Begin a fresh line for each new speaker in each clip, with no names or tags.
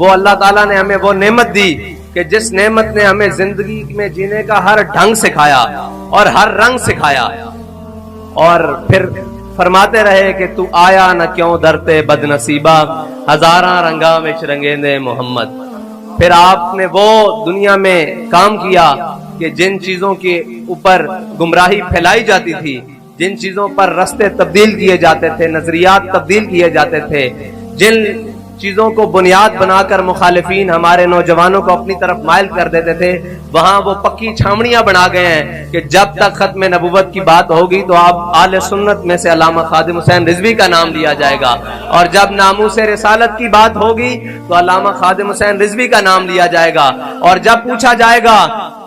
وہ اللہ تعالیٰ نے ہمیں وہ نعمت دی کہ جس نعمت نے ہمیں زندگی میں جینے کا ہر ڈھنگ سکھایا اور ہر رنگ سکھایا، اور پھر فرماتے رہے کہ تو آیا نہ کیوں درتے بد نصیبہ، ہزاراں رنگاں وچ رنگیندے محمد۔ پھر آپ نے وہ دنیا میں کام کیا کہ جن چیزوں کے اوپر گمراہی پھیلائی جاتی تھی، جن چیزوں پر رستے تبدیل کیے جاتے تھے، نظریات تبدیل کیے جاتے تھے، جن چیزوں کو بنیاد بنا کر مخالفین ہمارے نوجوانوں کو اپنی طرف مائل کر دیتے تھے، وہاں وہ پکی چھاؤنیاں بنا گئے ہیں کہ جب تک ختم نبوت کی بات ہوگی تو آپ اہل سنت میں سے علامہ خادم حسین رضوی کا نام لیا جائے گا، اور جب ناموس رسالت کی بات ہوگی تو علامہ خادم حسین رضوی کا نام لیا جائے گا، اور جب پوچھا جائے گا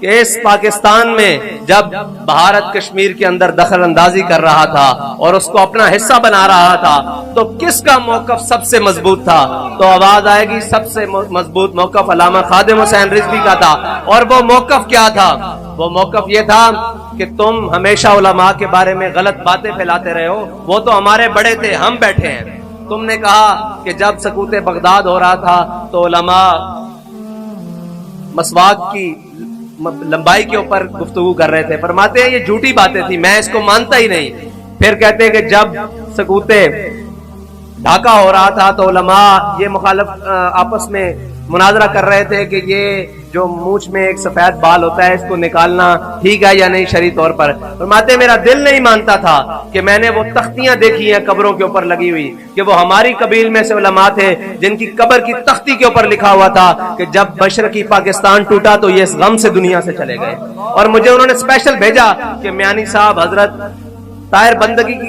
کہ اس پاکستان میں جب بھارت کشمیر کے اندر دخل اندازی کر رہا تھا اور اس کو اپنا حصہ بنا رہا تھا تو کس کا موقف سب سے مضبوط تھا، تو آواز آئے گی سب سے مضبوط موقف علامہ خادم حسین رضوی کا تھا۔ اور وہ موقف کیا تھا؟ وہ موقف یہ تھا کہ تم ہمیشہ علماء کے بارے میں غلط باتیں پھیلاتے رہے ہو، وہ تو ہمارے بڑے تھے، ہم بیٹھے ہیں۔ تم نے کہا کہ جب سقوط بغداد ہو رہا تھا تو علماء مسواک کی لمبائی کے اوپر گفتگو کر رہے تھے، فرماتے ہیں یہ جھوٹی باتیں تھی، میں اس کو مانتا ہی نہیں۔ پھر کہتے ہیں کہ جب سقوط ڈھاکہ ہو رہا تھا تو علماء یہ مخالف آپس میں مناظرہ کر رہے تھے کہ یہ جو مونچھ میں ایک سفید بال ہوتا ہے اس کو نکالنا ٹھیک ہے یا نہیں شرعی طور پر۔ فرماتے ہیں میرا دل نہیں مانتا تھا کہ میں نے وہ تختیاں دیکھی ہیں قبروں کے اوپر لگی ہوئی کہ وہ ہماری قبیل میں سے علماء تھے جن کی قبر کی تختی کے اوپر لکھا ہوا تھا کہ جب مشرقی پاکستان ٹوٹا تو یہ اس غم سے دنیا سے چلے گئے، اور مجھے انہوں نے اسپیشل بھیجا کہ میانی صاحب حضرت طاہر بندگی کی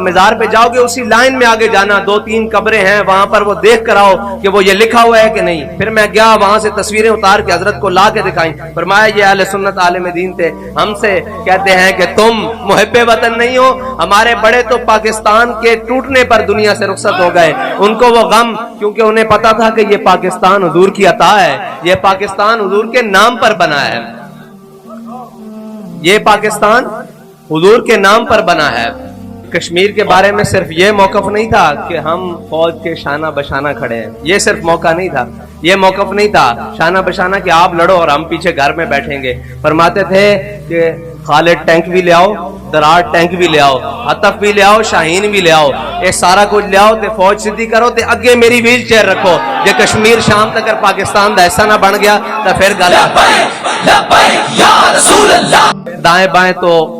مزار پہ جاؤ گے اسی لائن میں آگے جانا، 2-3 قبریں ہیں وہاں پر، وہ دیکھ کر آؤ کہ وہ یہ لکھا ہوا ہے کہ نہیں۔ پھر میں گیا وہاں سے تصویریں اتار کے حضرت کو لا کے دکھائیں، فرمایا یہ اہل سنت عالم دین تھے، ہم سے کہتے ہیں کہ تم محب وطن نہیں ہو، ہمارے بڑے تو پاکستان کے ٹوٹنے پر دنیا سے رخصت ہو گئے، ان کو وہ غم، کیونکہ انہیں پتا تھا کہ یہ پاکستان حضور کی عطا ہے، یہ پاکستان حضور کے نام پر بنا ہے، یہ پاکستان حضور کے نام پر بنا ہے۔ کشمیر کے بارے میں صرف یہ موقف نہیں تھا کہ ہم فوج کے شانہ بشانہ کھڑے ہیں، یہ صرف موقع نہیں تھا، یہ موقف نہیں تھا شانہ بشانہ کہ آپ لڑو اور ہم پیچھے گھر میں بیٹھیں گے۔ فرماتے تھے کہ خالد ٹینک بھی لے آؤ، درار ٹینک بھی لے آؤ، حطف بھی لے آؤ، شاہین بھی لے آؤ، یہ سارا کچھ لے آؤ تے فوج سدھی کرو تے اگے میری ویل چیئر رکھو، جے کشمیر شام تک اگر پاکستان دا حصہ نہ بن گیا تو پھر گل دائیں بائیں تو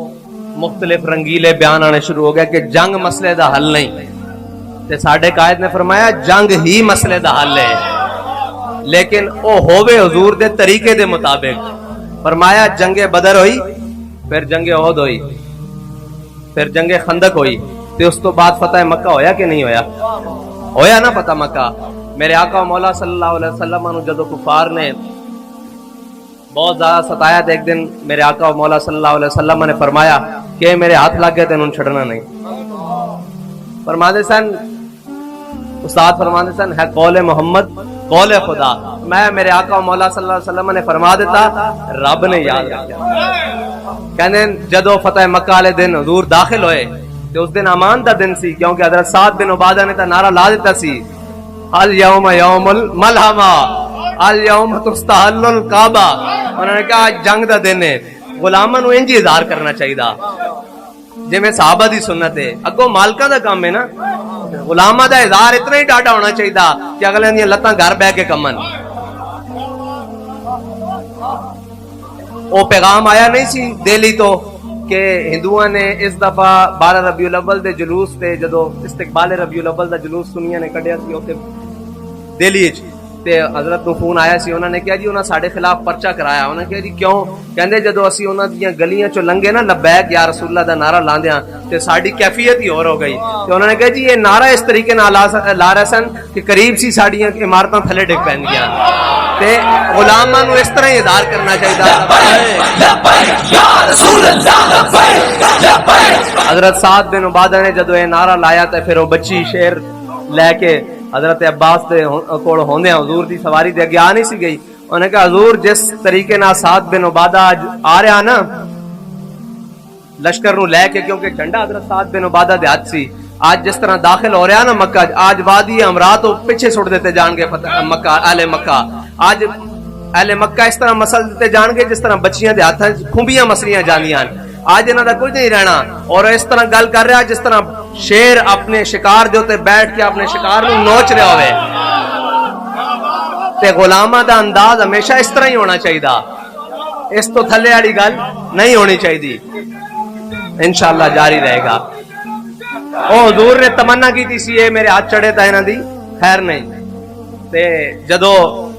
مختلف رنگیلے بیان آنے شروع ہو گیا کہ جنگ مسئلے دا حل نہیں، تے ساڈے قائد نے فرمایا جنگ ہی مسئلے دا حل ہے، لیکن او ہووے حضور دے طریقے دے مطابق۔ فرمایا جنگ بدر ہوئی، پھر جنگ احد ہوئی، پھر جنگ خندق ہوئی، تے اس تو بعد فتح مکہ ہویا کہ نہیں ہویا؟ ہویا نا فتح مکہ۔ میرے آقا و مولا صلی اللہ علیہ وسلم نے جدو کفار نے بہت زیادہ ستایا تھا، ایک دن میرے آقا و مولا صلی اللہ علیہ وسلم نے فرمایا کہ میرے ہاتھ لگ گئے تھے انہوں چھڑنا نہیں۔ فرماتے سن استاد فرماتے سن ہے قول محمد قول خدا، میں میرے آقا و مولا صلی اللہ علیہ وسلم نے فرما دیتا رب نے یاد رکھا۔ کہنے جدو فتح مکہ والے دن حضور داخل ہوئے تو اس دن امان دا دن سی، کیونکہ حضرت سعد بن عبادہ نے تا نعرہ لا دیتا سی الیوم یوم الملحمہ الیوم تستحل الکعبہ، انہوں نے کہا جنگ دا دن ہے، غلاماں نو انج اظہار کرنا چاہیے جی میں صحابہ دی سنت ہے، اگوں مالکاں دا کام ہے نا، غلاماں دا اظہار اتنا ہی ڈاٹا ہونا چاہیے کہ اگلے دیاں لتاں گھر بہ کے کمن۔ وہ پیغام آیا نہیں سی دہلی تو کہ ہندوؤں نے اس دفعہ 12 ربیع الاول دے جلوس تے جدو استقبال ربیع الاول دا جلوس سنیاں نے کڈیا سی اوتے دہلی وچ، تے حضرت نو فون آیا سی، انہوں نے کہا جی انہوں نے ساڑھے خلاف پرچہ کرایا، انہوں نے کہا جی کیوں؟ کہندے جدو اسی انہوں دیاں گلیاں چو لنگے نا لبیک یا رسول اللہ دا نعرہ لاندیاں تے ساڑھی کیفیت ہی اور ہو گئی، تے انہوں نے کہا جی یہ نعرہ اس طریقے نہ لا رہے سن کہ قریب سی ساڑھیاں عمارتاں تھلے ڈگ پہن گیا، تے غلاماں نو اس طرح ہی اظہار کرنا چاہیے۔ حضرت سعد بن عبادہ نے جدو یہ نعرہ لایا تے پھر وہ بچی شیر لے کے حضرت عباس دے کول ہوندے حضور دی سواری دے اگے آ نہیں سی گئی، انہوں نے کہا حضور جس طریقے نال سعد بن عبادہ آ رہا نا لشکر نو لے کے، کیونکہ جھنڈا حضرت سعد بن عبادہ دے ہاتھ سی، آج جس طرح داخل ہو رہا ہے نا مکہ، آج وادی امرا تو پیچھے سٹ دیتے جان گے مکہ، اہل مکہ آج اہل مکہ اس طرح مسل دیتے جان گے جس طرح بچیاں دے ہاتھ کھمبیاں مسلیاں جاندیاں، آج انہاں دا کچھ نہیں رہنا، اور اس طرح گل کر رہا جس طرح شیر اپنے شکار دے اوتے بیٹھ کے اپنے شکار نوں نوچ رہا ہوئے، تے غلاماں دا انداز ہمیشہ اس طرح ہی ہونا چاہیے، اس تو تھلے والی گل نہیں ہونی چاہیے، انشاءاللہ جاری رہے گا۔ او حضور نے تمنا کی تھی سی میرے ہاتھ چڑھے تھا انہاں دی خیر نہیں، تے جدو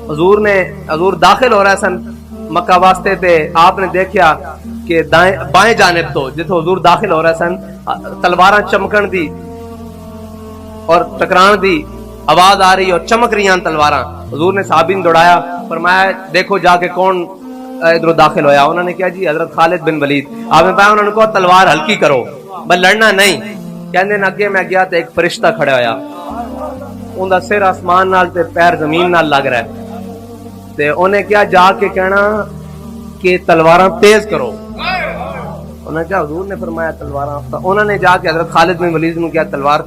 حضور داخل ہو رہا سن مکہ واسطے، تے آپ نے دیکھا کہ بائیں جانب تو جتھوں حضور داخل ہو رہا سن تلواراں چمکن دی اور ٹکران دی آواز آ رہی اور چمک رہی ہیں تلواراں، حضور نے صحابی نے دوڑایا، فرمایا دیکھو جا کے کون ادھر داخل ہویا، انہوں نے کہا جی حضرت خالد بن ولید، آپ نے پایا انہوں نے کہا تلوار ہلکی کرو بس لڑنا نہیں، کہندے نے اگے میں گیا تے ایک فرشتہ کھڑا ہویا، ان دا سر آسمان نال تے پیر زمین نال لگ رہا ہے، تے انہیں کیا جا کے کہنا کہ تلواراں تیز کرو، انہوں نے کہا حضور نے فرمایا تلواراں، انہوں نے جا کے حضرت خالد بن ولید نو کیا تلوار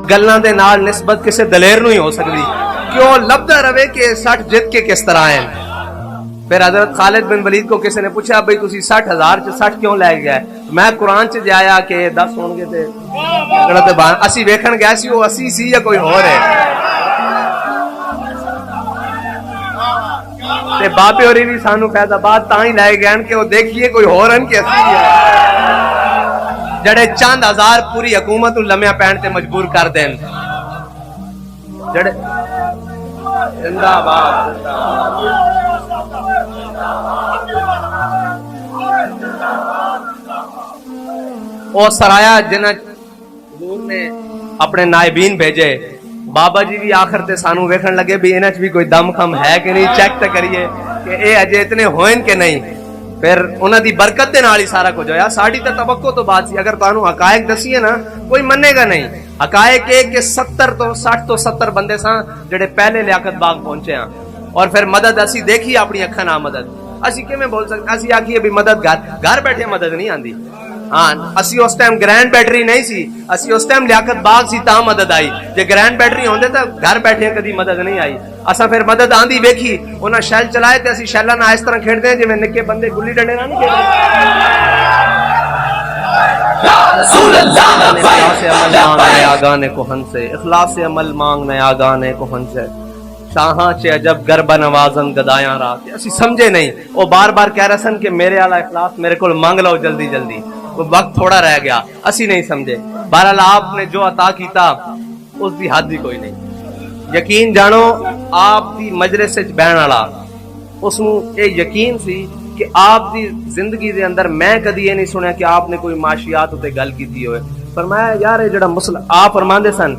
گلاں دے نال نسبت کسے دلیر نو ہی ہو سکتی، کیوں لبدا رہے کہ 60 جت کے کس طرح ہیں۔ پھر حضرت خالد بن ولید کو کسی نے پوچھا بھئی تسی 60,000 چ 60 کیوں لے گیا ہے؟ میں قرآن چ جایا کہ 10 ہون گے تے غلط بان اسی ویکھن گیا سی وہ 80 سی یا کوئی اور ہے، تے باپے ہوری بھی سانو فیض آباد تاں ہی لائے گئے کہ وہ دیکھیے کوئی اور ان کے 80 ہے، جڑے چند ہزار پوری حکومت لمحہ پہن تے مجبور کر دین، جڑے زندہ آباد او سرایا جنہ حضور نے اپنے نائبین بھیجے، بابا جی بھی آخر تے سانو ویکھن لگے بھی انہاں چ بھی کوئی دم خم ہے کہ نہیں، چیک تے کریے کہ اے اجے اتنے ہوئن کہ نہیں، پھر انہاں دی برکت دے نال ہی سارا کچھ ہویا، ساڈی تے توقع تو بات سی، اگر تانوں حقائق دسیے نا کوئی منے گا نہیں، حقائق ایک کہ 60 بندے ساں جڑے پہلے لیاقت باغ پہنچے ہیں، اور پھر مدد اسی دیکھی اپنی اکھاں نال مدد، اسی کیویں بول سکتے، اسی آکھیے بھی مدد گھر بیٹھے مدد نہیں آندی، ہاں اسی اس ٹائم گرینڈ بیٹری نہیں سی، اسی اس ٹائم لیاقت باغ سی تاں مدد آئی، جے گرینڈ بیٹری ہوندے تا گھر بیٹھے کدی مدد نہیں آئی، اساں پھر مدد آندی ویکھی، انہاں شیل چلائے تے اسی شیلاں نال اس طرح کھیڈدے ہیں جویں نکے بندے گلی ڈنڈے نال نہیں کھیڈدے، رسول اللہ اخلاص سے عمل مانگنے آگانے کو ہن سے، اخلاص سے عمل مانگنے آگانے کو ہن سے، شاہاں چے عجب گربہ نوازن گدایاں رات، اسی سمجھے نہیں، وہ بار بار کہہ رہا سن کہ میرے والا اخلاص میرے کو مانگ لو جلدی جلدی، وہ وقت تھوڑا رہ گیا، اسی نہیں سمجھے، بہرحال آپ نے جو عطا کیتا اس دی حد ہی کوئی نہیں، یقین جانو آپ دی مجلس وچ بہن والا اس نوں اے یقین سی کہ آپ دی زندگی دے اندر میں کدی یہ نہیں سنیا کہ آپ نے کوئی معاشیات تے گل کیتی ہوئے، فرمایا یار یہ جڑا مسئلہ آپ فرماندے سن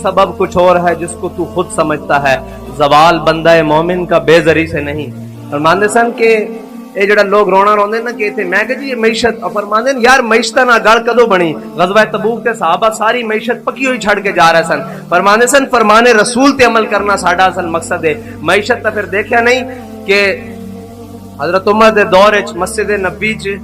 سبب کچھ اور ہے جس کو تو خود سمجھتا ہے، زوال بندہ مومن کا بے زری سے نہیں، فرماندے سن کہ یہ جڑا لوگ رونا روندے نا کہ تے میں کہ جی یہ معیشت، اور فرماندے یار معیشت نہ گڑ کدو بنی، غزوہ تبوک تے صحابہ ساری معیشت پکی ہوئی چھڑ کے جا رہے سن، فرماندے سن فرمانے رسول تے عمل کرنا ساڈا اصل مقصد ہے، معیشت تے پھر دیکھیا نہیں کہ حضرت عمر دے دور وچ مسجد نبی چ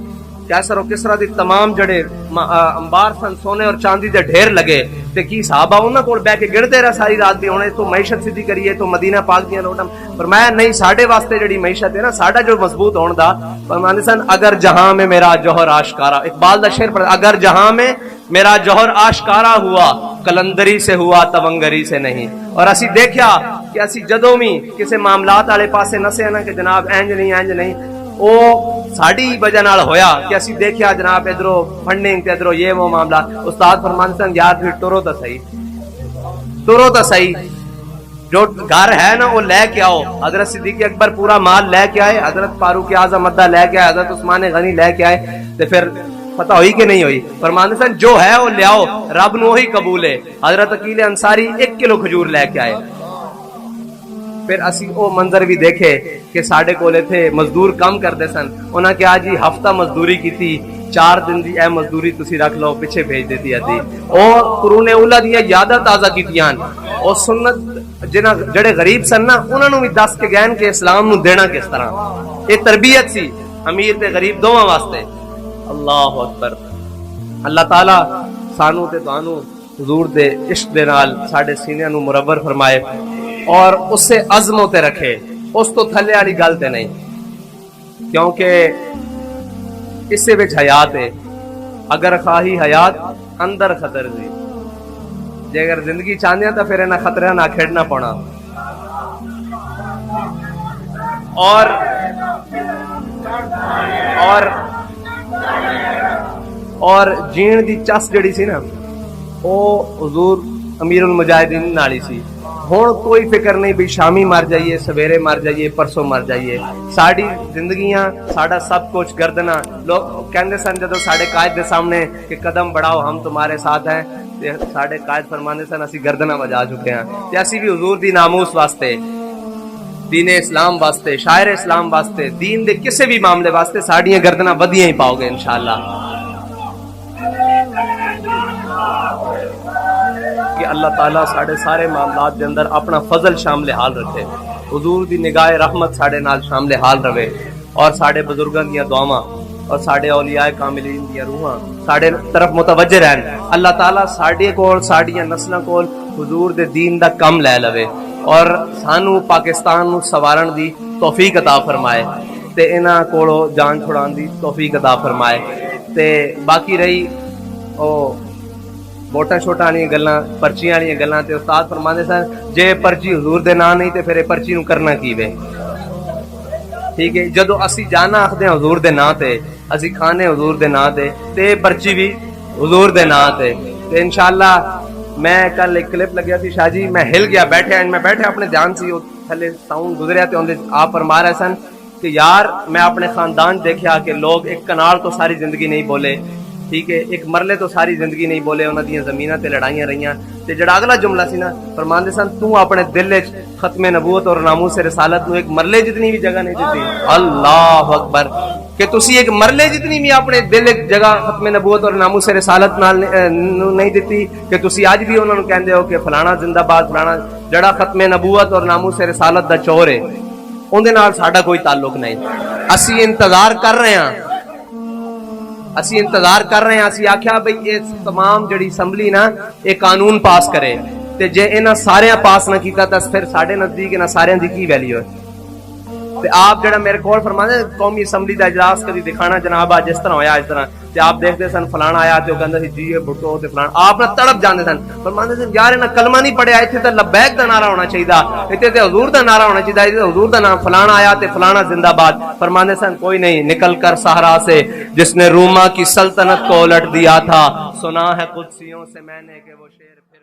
کیسر و کسرا دی تمام جڑے انبار سن سونے اور چاندی دے ڈھیر لگے تے کی صحابہ انہاں کول بیٹھ کے گڑتے رہے ساری رات بھی، ہونے تو معیشت سیدھی کریے تو مدینہ پاک دیاں لوٹاں، فرمایا نہیں ساڈے واسطے جڑی معیشت ہے نا ساڈا جو مضبوط ہون دا، فرماندے سن اگر جہاں میں میرا جوہر آشکارا، اقبال دا شعر پڑھ، اگر جہاں میں میرا جوہر آشکارا ہوا کلندری سے ہوا تونگری سے نہیں، اور اسی دیکھیا کہ اسی جدوں بھی کسے معاملات والے پاسے نسے نا کہ جناب انج نہیں او ساڑی وجہ نال ہویا کہ اسی دیکھیا جناب ادھرو فنڈنگ تے ادھرو یہ وہ معاملہ، استاد فرماندے سن یار پھر ٹرو تو صحیح جو گھر ہے نا وہ لے کے آؤ، حضرت صدیق اکبر پورا مال لے کے آئے، حضرت فاروق اعظم مدہ لے کے آئے، حضرت عثمان غنی لے کے آئے، تے پھر پتہ ہوئی کہ نہیں ہوئی، فرماندے سن جو ہے وہ لے آؤ رب نو ہی قبول ہے، حضرت عقیل انصاری 1 کلو کھجور لے کے آئے، پھر اسی او منظر بھی دیکھے کہ ساڑھے کولے تھے مزدور کم کردے سن، انہاں کہا جی ہفتہ مزدوری کی تھی 4 دن دی اے مزدوری تسی رکھ لو پیچھے بھیج دیتی آتی، اور قرون اولا دیا یادہ تازہ کیتیاں، اور سنت جنہ جڑے غریب سن نا انہاں نو بھی دس کے گئن کہ اسلام نو دینا کس طرح، یہ تربیت سی امیر تے غریب دونوں واسطے۔ اللہ اکبر، اللہ تعالی سانو تے تانوں حضور دے عشق دے نال ساڈے سینیاں نو مرور فرمائے اور اس سے عزم تے رکھے، اس تو تھلے والی گل تے نہیں، کیونکہ اس سے وچ حیات ہے، اگر خواہی حیات اندر خطر دی، جے اگر زندگی چاہندے ہیں تو پھر انہاں خطرے نہ کھیڈنا پونا۔ اور جین دی چس جڑی سی نا او حضور امیر المجاہدین نالی سی۔ ہن کوئی فکر نہیں بھی شامی مر جائیے، سویرے مر جائیے، پرسوں مر جائیے، ساڈی زندگیاں ساڈا سب کچھ گردنا۔ لوگ کہندے سن جدوں ساڈے قائد دے سامنے کہ قدم بڑھاؤ ہم تمہارے ساتھ ہیں، تے ساڈے قائد فرماندے سن اسی گردنا بجا چکے ہیں، تے اسی بھی حضور دی ناموس واسطے، دین اسلام واسطے، شاعر اسلام واسطے، دین دے کسے بھی معاملے واسطے ساڈیاں گردنا بدیاں ہی پاؤ گے انشاءاللہ۔ کہ اللہ تعالیٰ ساڑھے سارے معاملات دے اندر اپنا فضل شامل حال رکھے، حضور دی نگاہ رحمت ساڑھے نال شامل حال رہے، اور ساڑھے بزرگاں دیاں دعاواں اور ساڑھے اولیاء کاملین دیاں روحاں ساڑھے طرف متوجہ رہن۔ اللہ تعالیٰ ساڑھے کول ساڑھیاں نسلاں کول حضور دے دین دا کم لے لوے اور سانو پاکستان نو سوارن دی توفیق عطا فرمائے، تے انہاں کولو جان چھڑان دی توفیق عطا فرمائے۔ تے باقی رہی او ووٹاں شوٹاں والیاں گلاں، پرچیاں والیاں گلاں، تے استاد فرماندے سن جے پرچی حضور دے نام نہیں تے پھر پرچی نو کرنا کی وے، ٹھیک ہے؟ جدو اسی جانا آخدے ہیں حضور دے نام تے، اسی کھانے حضور دے نام تے، تے پرچی بھی حضور دے نام تے۔ تے انشاءاللہ میں کل ایک کلپ لگیا سی شاہ جی، میں ہل گیا بیٹھے اپنے دھیان سی تھلے ساؤنڈ گزریا تے اندے آپ فرما رہے سن کہ یار میں اپنے خاندان دیکھا کہ لوگ ایک کنال تو ساری زندگی نہیں بولے، ٹھیک ہے، ایک مرلے تو ساری زندگی نہیں بولے، انہاں دیاں زمیناں تے لڑائیاں رہیاں، تے جڑا اگلا جملہ سی نا فرماندے سن تو اپنے دل وچ ختم نبوت اور ناموس رسالت نو ایک مرلے جتنی بھی جگہ نہیں دیتی۔ اللہ اکبر، کہ تسی ایک مرلے جتنی بھی اپنے دل وچ جگہ ختم نبوت اور ناموس رسالت نال نہیں دیتی، کہ تسی اج بھی انہاں نو کہندے ہو کہ فلانا زندہ باد، فلانا جڑا ختم نبوت اور ناموس رسالت دا چور ہے، اون دے نال ساڈا کوئی تعلق نہیں۔ اسی انتظار کر رہے ہیں، اسی آکھیا بھئی اس تمام جڑی اسمبلی نا یہ قانون پاس کرے، تے جے انہاں سارے پاس نہ کیتا تے پھر ساڈے نزدیک انہاں سارے دی کی ویلیو ہے؟ تے آپ جڑا میرے کول فرماندے قومی اسمبلی دا اجلاس کبھی دکھانا جناب آج اس طرح ہویا، اس طرح تے آپ دیکھتے سن فلانا آیا تے وہ کہندا سی جی یہ بھٹو تے فلانا، آپ نہ تڑپ جاندے سن، فرماندے سن یار انہاں کلمہ نہیں پڑھیا، ایتھے تے لبیک دا نعرہ ہونا چاہیے، ایتھے تے حضور دا نعرہ ہونا چاہیے، ایتھے حضور دا نام فلانا آیا تے فلانا زندہ باد۔ فرماندے سن کوئی نہیں، نکل کر صحرا سے جس نے روما کی سلطنت کو الٹ دیا تھا، سنا ہے قدسیوں سے میں نے کہ وہ شیر پھر